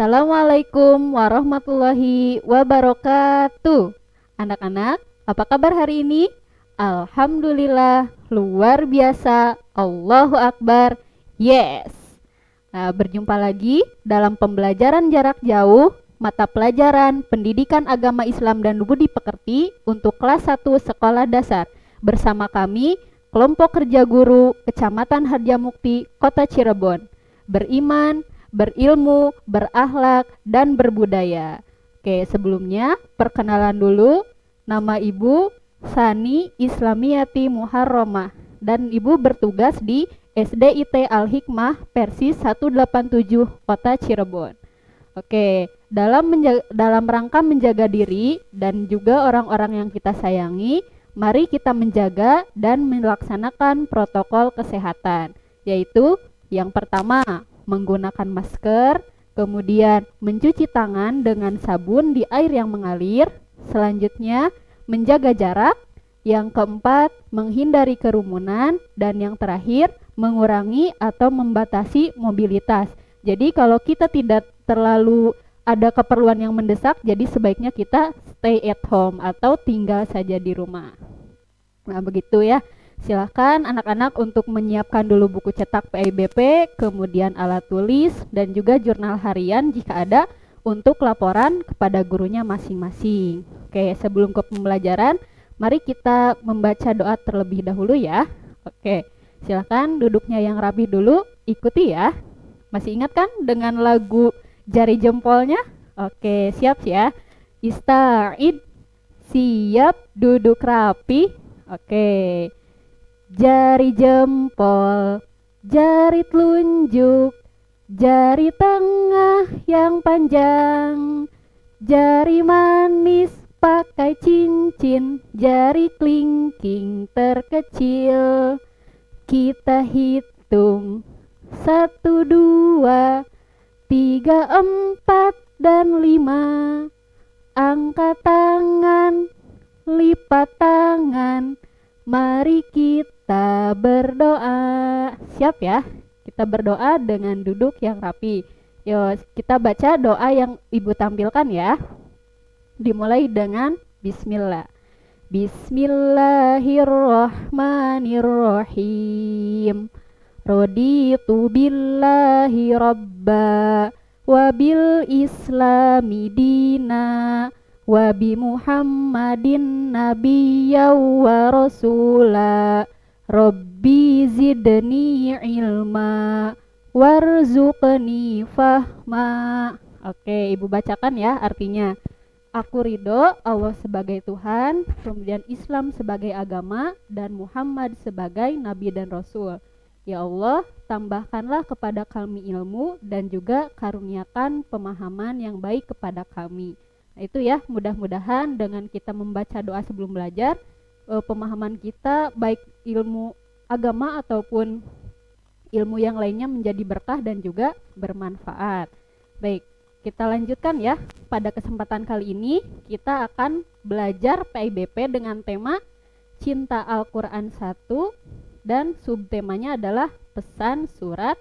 Assalamualaikum warahmatullahi wabarakatuh. Anak-anak, apa kabar hari ini? Alhamdulillah, luar biasa. Allahu Akbar. Yes. Nah, berjumpa lagi dalam pembelajaran jarak jauh mata pelajaran Pendidikan Agama Islam dan Budi Pekerti untuk kelas 1 sekolah dasar bersama kami kelompok kerja guru Kecamatan Harjamukti, Kota Cirebon. Beriman, berilmu, berakhlak, dan berbudaya. Oke, sebelumnya perkenalan dulu. Nama Ibu Sani Islamiyati Muharromah dan Ibu bertugas di SDIT Al-Hikmah Persis 187 Kota Cirebon. Oke, dalam rangka menjaga diri dan juga orang-orang yang kita sayangi, mari kita menjaga dan melaksanakan protokol kesehatan, yaitu yang pertama, menggunakan masker, kemudian mencuci tangan dengan sabun di air yang mengalir, selanjutnya menjaga jarak, yang keempat menghindari kerumunan, dan yang terakhir mengurangi atau membatasi mobilitas. Jadi kalau kita tidak terlalu ada keperluan yang mendesak, jadi sebaiknya kita stay at home atau tinggal saja di rumah. Nah begitu ya. Silahkan anak-anak untuk menyiapkan dulu buku cetak PIBP, kemudian alat tulis, dan juga jurnal harian jika ada untuk laporan kepada gurunya masing-masing. Oke, sebelum ke pembelajaran, mari kita membaca doa terlebih dahulu ya. Oke, silahkan duduknya yang rapi dulu, ikuti ya. Masih ingat kan dengan lagu Jari Jempolnya? Oke, siap ya. Ista'id, siap, duduk rapi. Oke. Jari jempol, jari telunjuk, jari tengah yang panjang, jari manis pakai cincin, jari kelingking terkecil. Kita hitung 1, 2, 3, 4, dan 5. Angkat tangan, lipat tangan, mari kita berdoa. Siap ya? Kita berdoa dengan duduk yang rapi. Yuk, kita baca doa yang Ibu tampilkan ya. Dimulai dengan Bismillah. Bismillahirrahmanirrahim. Raditu billahi rabba wa bil islami dina wa bi Muhammadin nabiyya wa rasula. Rabbi zidni ilma warzuqni fahma. Oke, Ibu bacakan ya artinya. Aku ridho Allah sebagai Tuhan, kemudian Islam sebagai agama, dan Muhammad sebagai nabi dan rasul. Ya Allah, tambahkanlah kepada kami ilmu dan juga karuniakan pemahaman yang baik kepada kami. Nah, itu ya, mudah-mudahan dengan kita membaca doa sebelum belajar, pemahaman kita baik ilmu agama ataupun ilmu yang lainnya menjadi berkah dan juga bermanfaat. Baik, kita lanjutkan ya. Pada kesempatan kali ini kita akan belajar PIBP dengan tema Cinta Al-Quran 1 dan subtemanya adalah pesan surat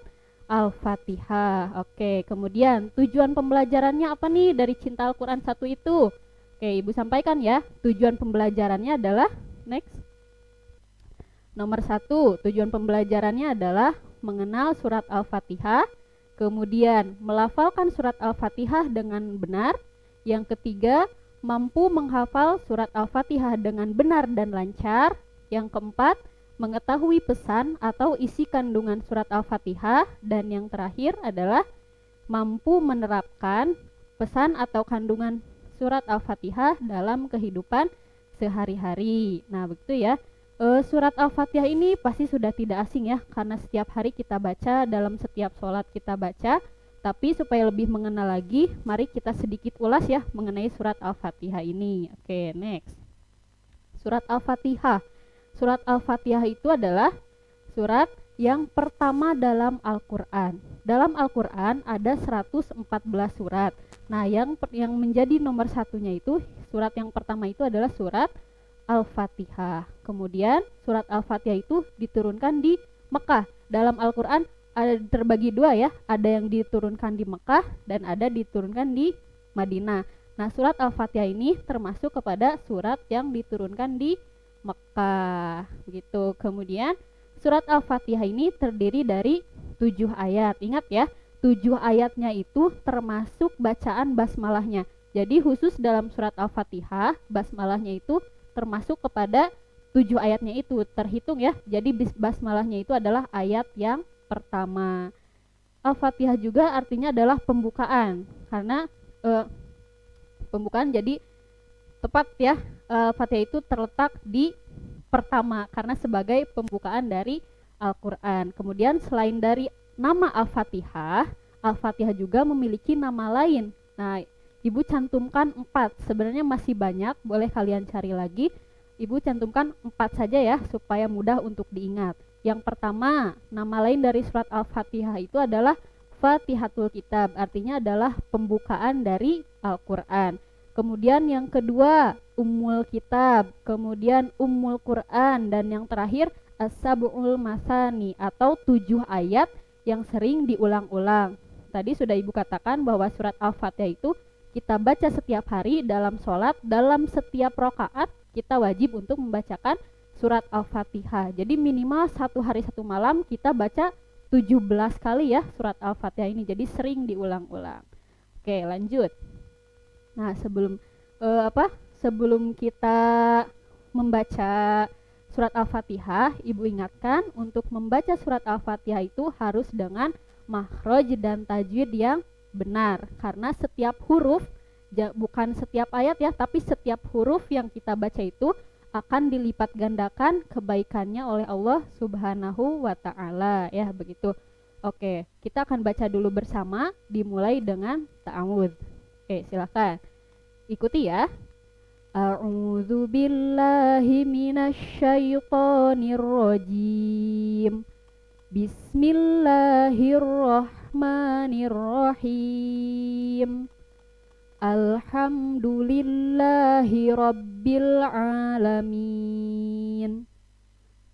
Al-Fatihah. Oke, kemudian tujuan pembelajarannya apa nih dari Cinta Al-Quran 1 itu? Oke, Ibu sampaikan ya. Tujuan pembelajarannya adalah next. Nomor 1, tujuan pembelajarannya adalah mengenal surat Al-Fatihah, kemudian melafalkan surat Al-Fatihah dengan benar. Yang ketiga, mampu menghafal surat Al-Fatihah dengan benar dan lancar. Yang keempat, mengetahui pesan atau isi kandungan surat Al-Fatihah. Dan yang terakhir adalah mampu menerapkan pesan atau kandungan surat Al-Fatihah dalam kehidupan sehari-hari. Nah, begitu ya. Surat Al-Fatihah ini pasti sudah tidak asing ya, karena setiap hari kita baca, dalam setiap sholat kita baca. Tapi supaya lebih mengenal lagi, mari kita sedikit ulas ya mengenai surat Al-Fatihah ini. Oke, next. Surat Al-Fatihah. Surat Al-Fatihah itu adalah surat yang pertama dalam Al-Quran. Dalam Al-Quran ada 114 surat. Nah, yang menjadi nomor satunya itu, surat yang pertama itu adalah surat Al-Fatihah. Kemudian surat Al-Fatihah itu diturunkan di Mekah. Dalam Al-Quran ada terbagi dua ya, ada yang diturunkan di Mekah dan ada diturunkan di Madinah. Nah, surat Al-Fatihah ini termasuk kepada surat yang diturunkan di Mekah gitu. Kemudian surat Al-Fatihah ini terdiri dari 7 ayat. Ingat ya, 7 ayatnya itu termasuk bacaan basmalahnya. Jadi khusus dalam surat Al-Fatihah, basmalahnya itu termasuk kepada 7 ayatnya itu, terhitung ya. Jadi basmalahnya itu adalah ayat yang pertama. Al-Fatihah juga artinya adalah pembukaan, karena pembukaan, jadi tepat ya, Al-Fatihah itu terletak di pertama karena sebagai pembukaan dari Al-Quran. Kemudian selain dari nama Al-Fatihah, Al-Fatihah juga memiliki nama lain. Nah, Ibu cantumkan 4, sebenarnya masih banyak, boleh kalian cari lagi. Ibu cantumkan 4 saja ya, supaya mudah untuk diingat. Yang pertama, nama lain dari surat Al-Fatihah itu adalah Fatihatul Kitab, artinya adalah pembukaan dari Al-Quran. Kemudian yang kedua, Ummul Kitab, kemudian Ummul Quran, dan yang terakhir As-Sab'ul Masani, atau 7 ayat yang sering diulang-ulang. Tadi sudah Ibu katakan bahwa surat Al-Fatihah itu kita baca setiap hari dalam sholat, dalam setiap rakaat kita wajib untuk membacakan surat Al-Fatihah. Jadi minimal 1 hari 1 malam kita baca 17 kali ya surat Al-Fatihah ini, jadi sering diulang-ulang. Oke, lanjut. Nah, sebelum kita membaca surat Al-Fatihah, Ibu ingatkan untuk membaca surat Al-Fatihah itu harus dengan makhraj dan tajwid yang benar, karena setiap huruf, bukan setiap ayat ya, tapi setiap huruf yang kita baca itu akan dilipat gandakan kebaikannya oleh Allah Subhanahu wa Ta'ala ya, begitu. Oke, kita akan baca dulu bersama, dimulai dengan ta'awudz. Oke, silakan ikuti ya. A'udzu billahi minasyaitonir rajim. Bismillahirrahmanirrahim. Alhamdulillahi rabbil alamin.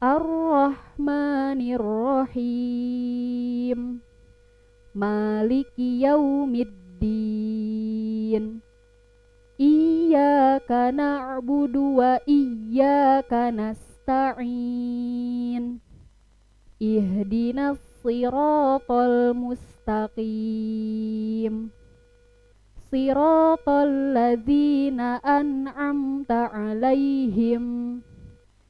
Ar-Rahmanir-Rahim. Maliki yaumiddin. Iyyaka na'budu wa iyyaka nasta'in. Ihdinas siratal mustaqim. Siratal ladzina an'amta 'alaihim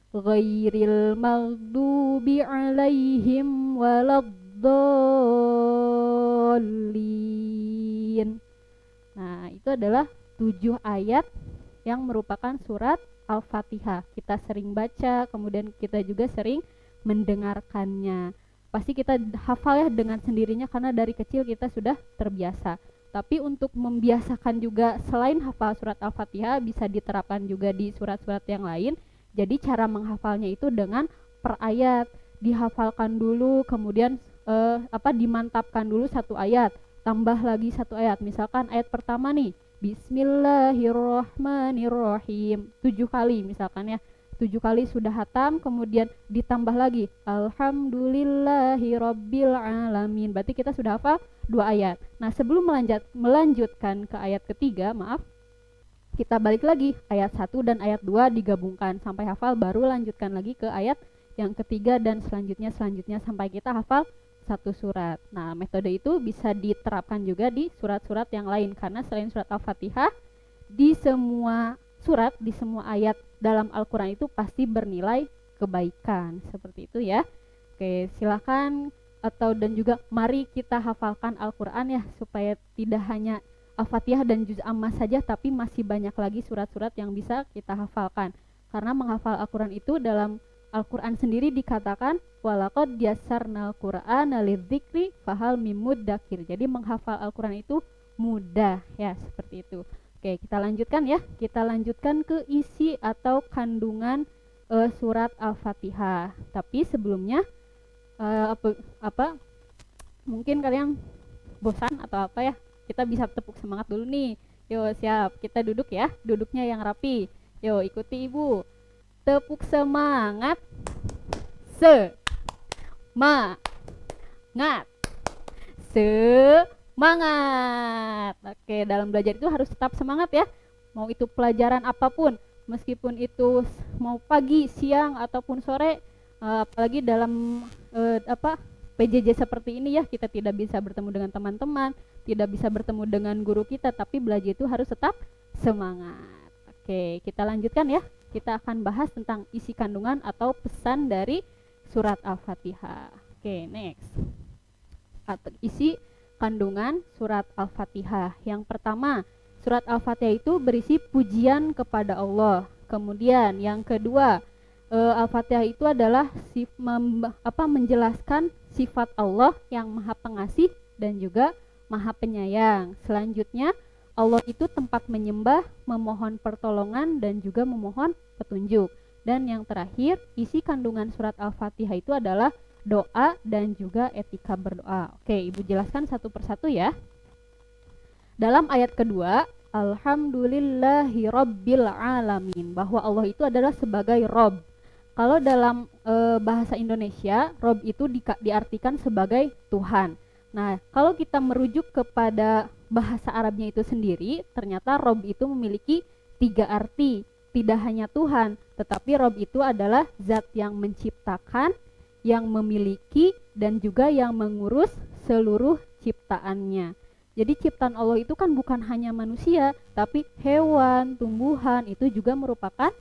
ghairil maghdubi 'alaihim waladdallin. Nah, itu adalah 7 ayat yang merupakan surat Al-Fatihah. Kita sering baca, kemudian kita juga sering mendengarkannya. Pasti kita hafal ya dengan sendirinya karena dari kecil kita sudah terbiasa. Tapi untuk membiasakan juga, selain hafal surat Al-Fatihah, bisa diterapkan juga di surat-surat yang lain. Jadi cara menghafalnya itu dengan per ayat, dihafalkan dulu, kemudian dimantapkan dulu 1 ayat, tambah lagi 1 ayat. Misalkan ayat pertama nih, Bismillahirrahmanirrahim, 7 kali misalkan ya. 7 kali sudah hatam, kemudian ditambah lagi Alhamdulillahi rabbil alamin, berarti kita sudah hafal 2 ayat. Nah, sebelum melanjutkan ke ayat ketiga, kita balik lagi ayat 1 dan ayat 2 digabungkan sampai hafal, baru lanjutkan lagi ke ayat yang ketiga dan selanjutnya sampai kita hafal 1 surat. Nah, metode itu bisa diterapkan juga di surat-surat yang lain, karena selain surat Al-Fatihah, di semua surat, di semua ayat dalam Al-Quran itu pasti bernilai kebaikan, seperti itu ya. Oke, silakan dan juga mari kita hafalkan Al-Quran ya, supaya tidak hanya Al-Fatihah dan juz amma saja, tapi masih banyak lagi surat-surat yang bisa kita hafalkan. Karena menghafal Al-Quran itu dalam Al-Quran sendiri dikatakan walaqad yassarnal Qur'ana lidzikri fahal mim muddakir. Jadi menghafal Al-Quran itu mudah ya, seperti itu. Oke, kita lanjutkan ya. Kita lanjutkan ke isi atau kandungan surat Al-Fatihah. Tapi sebelumnya mungkin kalian bosan atau apa ya? Kita bisa tepuk semangat dulu nih. Yo, siap. Kita duduk ya. Duduknya yang rapi. Yo, ikuti Ibu. Tepuk semangat. Semangat. Oke, dalam belajar itu harus tetap semangat ya. Mau itu pelajaran apapun, meskipun itu mau pagi, siang ataupun sore, apalagi dalam PJJ seperti ini ya, kita tidak bisa bertemu dengan teman-teman, tidak bisa bertemu dengan guru kita, tapi belajar itu harus tetap semangat. Oke, kita lanjutkan ya. Kita akan bahas tentang isi kandungan atau pesan dari surat Al-Fatihah. Oke, next. Isi kandungan surat Al-Fatihah. Yang pertama, surat Al-Fatihah itu berisi pujian kepada Allah. Kemudian yang kedua, Al-Fatihah itu adalah menjelaskan sifat Allah yang Maha Pengasih dan juga Maha Penyayang. Selanjutnya, Allah itu tempat menyembah, memohon pertolongan dan juga memohon petunjuk. Dan yang terakhir, isi kandungan surat Al-Fatihah itu adalah doa dan juga etika berdoa. Oke, Ibu jelaskan satu persatu ya. Dalam ayat kedua, Alhamdulillahi Rabbil Alamin, bahwa Allah itu adalah sebagai Rob. Kalau dalam bahasa Indonesia, Rob itu diartikan sebagai Tuhan. Nah, kalau kita merujuk kepada bahasa Arabnya itu sendiri, ternyata Rob itu memiliki 3 arti. Tidak hanya Tuhan, tetapi Rob itu adalah zat yang menciptakan, yang memiliki, dan juga yang mengurus seluruh ciptaannya. Jadi ciptaan Allah itu kan bukan hanya manusia, tapi hewan, tumbuhan itu juga merupakan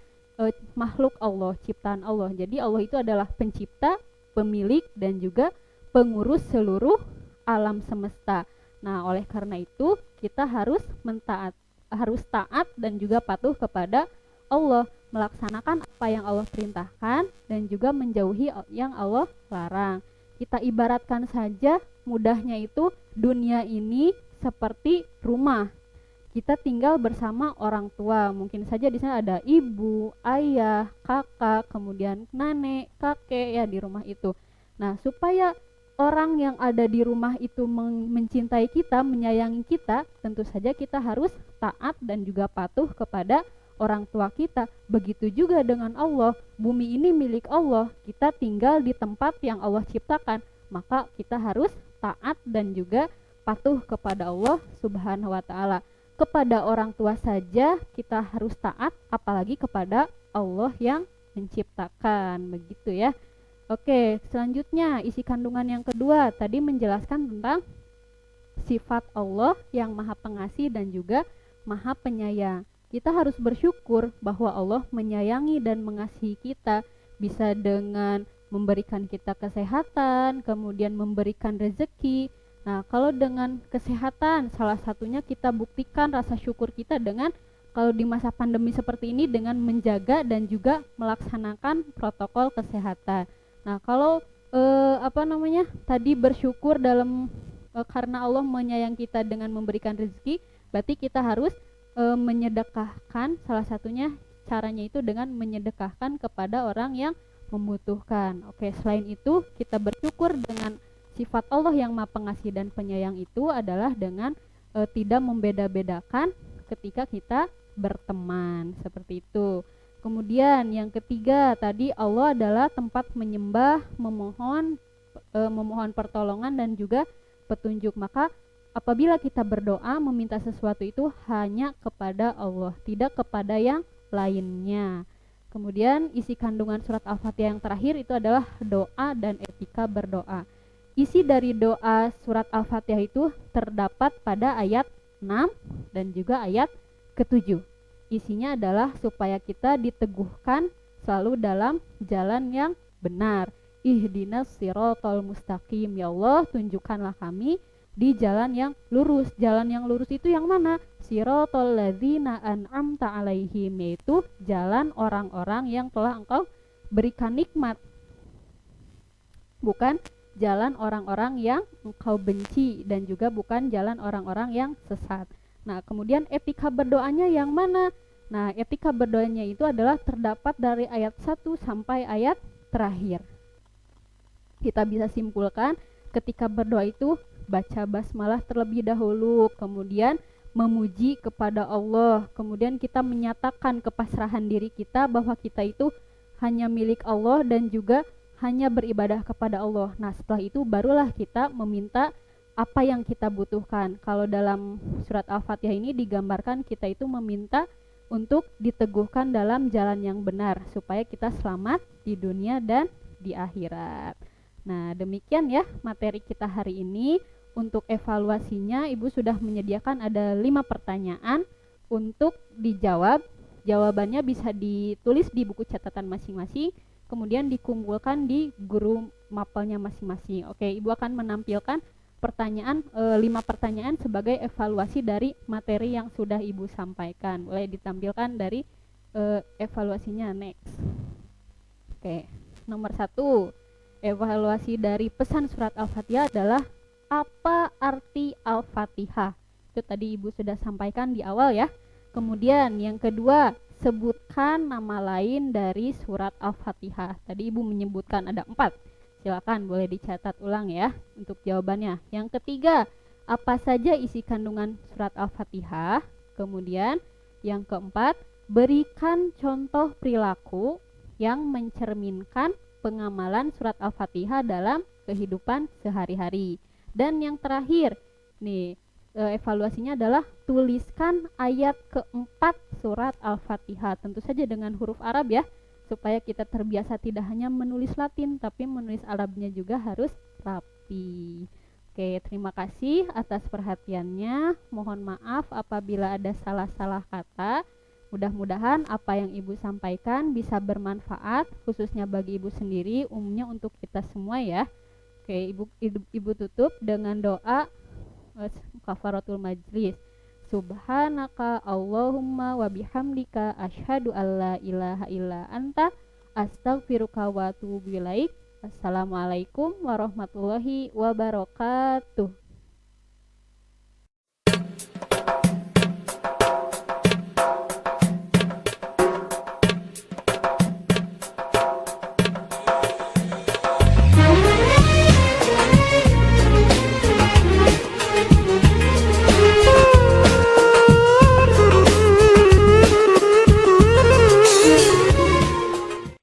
makhluk Allah, ciptaan Allah. Jadi Allah itu adalah pencipta, pemilik, dan juga pengurus seluruh alam semesta. Nah, oleh karena itu kita harus taat dan juga patuh kepada Allah, melaksanakan apa yang Allah perintahkan dan juga menjauhi yang Allah larang. Kita ibaratkan saja mudahnya itu dunia ini seperti rumah. Kita tinggal bersama orang tua. Mungkin saja di sana ada ibu, ayah, kakak, kemudian nenek, kakek ya di rumah itu. Nah, supaya orang yang ada di rumah itu mencintai kita, menyayangi kita, tentu saja kita harus taat dan juga patuh kepada orang tua kita. Begitu juga dengan Allah. Bumi ini milik Allah, kita tinggal di tempat yang Allah ciptakan, maka kita harus taat dan juga patuh kepada Allah Subhanahu wa Ta'ala. Kepada orang tua saja kita harus taat, apalagi kepada Allah yang menciptakan, begitu ya. Oke, selanjutnya isi kandungan yang kedua tadi menjelaskan tentang sifat Allah yang Maha Pengasih dan juga Maha Penyayang. Kita harus bersyukur bahwa Allah menyayangi dan mengasihi kita, bisa dengan memberikan kita kesehatan, kemudian memberikan rezeki. Nah, kalau dengan kesehatan, salah satunya kita buktikan rasa syukur kita dengan kalau di masa pandemi seperti ini dengan menjaga dan juga melaksanakan protokol kesehatan. Nah, kalau tadi bersyukur dalam karena Allah menyayang kita dengan memberikan rezeki, berarti kita harus menyedekahkan, salah satunya caranya itu dengan menyedekahkan kepada orang yang membutuhkan. Oke, selain itu kita bersyukur dengan sifat Allah yang Maha Pengasih dan Penyayang itu adalah dengan tidak membeda-bedakan ketika kita berteman, seperti itu. Kemudian yang ketiga tadi Allah adalah tempat menyembah, memohon pertolongan dan juga petunjuk. Maka apabila kita berdoa meminta sesuatu itu hanya kepada Allah, tidak kepada yang lainnya. Kemudian isi kandungan surat Al-Fatihah yang terakhir itu adalah doa dan etika berdoa. Isi dari doa surat Al-Fatihah itu terdapat pada ayat 6 dan juga ayat ke-7. Isinya adalah supaya kita diteguhkan selalu dalam jalan yang benar. Ihdinas siratal mustaqim, ya Allah tunjukkanlah kami di jalan yang lurus. Jalan yang lurus itu yang mana? Siratal ladzina an'amta alaihim, yaitu jalan orang-orang yang telah Engkau berikan nikmat, bukan jalan orang-orang yang Engkau benci dan juga bukan jalan orang-orang yang sesat. Nah, kemudian etika berdoanya yang mana? Nah, etika berdoanya itu adalah terdapat dari ayat 1 sampai ayat terakhir. Kita bisa simpulkan ketika berdoa itu baca basmalah terlebih dahulu, kemudian memuji kepada Allah, kemudian kita menyatakan kepasrahan diri kita bahwa kita itu hanya milik Allah dan juga hanya beribadah kepada Allah. Nah, setelah itu barulah kita meminta apa yang kita butuhkan. Kalau dalam surat Al-Fatihah ini digambarkan kita itu meminta untuk diteguhkan dalam jalan yang benar supaya kita selamat di dunia dan di akhirat. Nah, demikian ya materi kita hari ini. Untuk evaluasinya, Ibu sudah menyediakan ada 5 pertanyaan untuk dijawab. Jawabannya bisa ditulis di buku catatan masing-masing, kemudian dikumpulkan di guru mapelnya masing-masing. Oke, Ibu akan menampilkan 5 pertanyaan sebagai evaluasi dari materi yang sudah Ibu sampaikan. Boleh ditampilkan dari evaluasinya next. Oke, nomor 1, evaluasi dari pesan surat Al-Fatihah adalah apa arti Al-Fatihah? Itu tadi Ibu sudah sampaikan di awal ya. Kemudian yang kedua, sebutkan nama lain dari surat Al-Fatihah. Tadi Ibu menyebutkan ada 4. Silakan boleh dicatat ulang ya untuk jawabannya. Yang ketiga, apa saja isi kandungan surat Al-Fatihah? Kemudian yang keempat, berikan contoh perilaku yang mencerminkan pengamalan surat Al-Fatihah dalam kehidupan sehari-hari. Dan yang terakhir, nih evaluasinya adalah tuliskan ayat keempat surat Al-Fatihah. Tentu saja dengan huruf Arab ya, supaya kita terbiasa tidak hanya menulis Latin, tapi menulis Arabnya juga harus rapi. Oke, terima kasih atas perhatiannya. Mohon maaf apabila ada salah-salah kata. Mudah-mudahan apa yang Ibu sampaikan bisa bermanfaat, khususnya bagi Ibu sendiri, umumnya untuk kita semua ya. Oke, Ibu tutup dengan doa kafaratul majlis. Subhanaka Allahumma wa bihamdika asyhadu alla ilaha illa anta astaghfiruka wa atubu ilaik. Assalamualaikum warahmatullahi wabarakatuh.